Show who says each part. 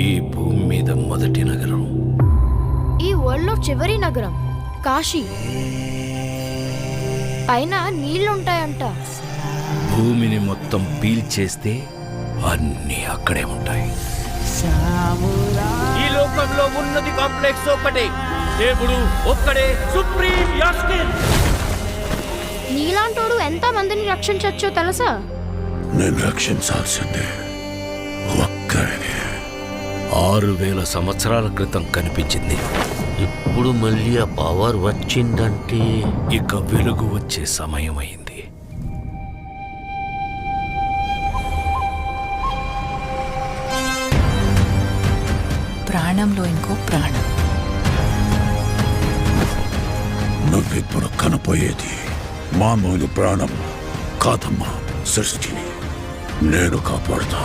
Speaker 1: ఈ భూమి మీద మొదటి నగరం,
Speaker 2: ఈ వరల్డ్లో చివరి నగరం కాశీ. పైన నీళ్లుంటాయంట.
Speaker 1: భూమిని మొత్తం పీల్చేస్తే అన్నీ అక్కడే ఉంటాయి.
Speaker 3: ఈ లోకంలో ఉన్నది కాంప్లెక్స్ ఒక్కటే, దేవుడు ఒక్కడే సుప్రీం యాస్కిన్.
Speaker 2: నీలాంటోడు ఎంత మందిని రక్షించచ్చో తెలుసా?
Speaker 4: నేను రక్షించాల్సిందే ఒక్కడిని.
Speaker 1: 6000 సంవత్సరాల క్రితం కనిపించింది.
Speaker 5: ఇప్పుడు మళ్ళీ ఆ పవర్ వచ్చిందంటే
Speaker 1: ఇక వెలుగు వచ్చే సమయం అయింది.
Speaker 6: ప్రాణంలో ఇంకో ప్రాణం.
Speaker 4: నువ్విప్పుడు కనపోయేది మామూలు ప్రాణం కాదమ్మా, సృష్టిని నేను కాపాడుతా.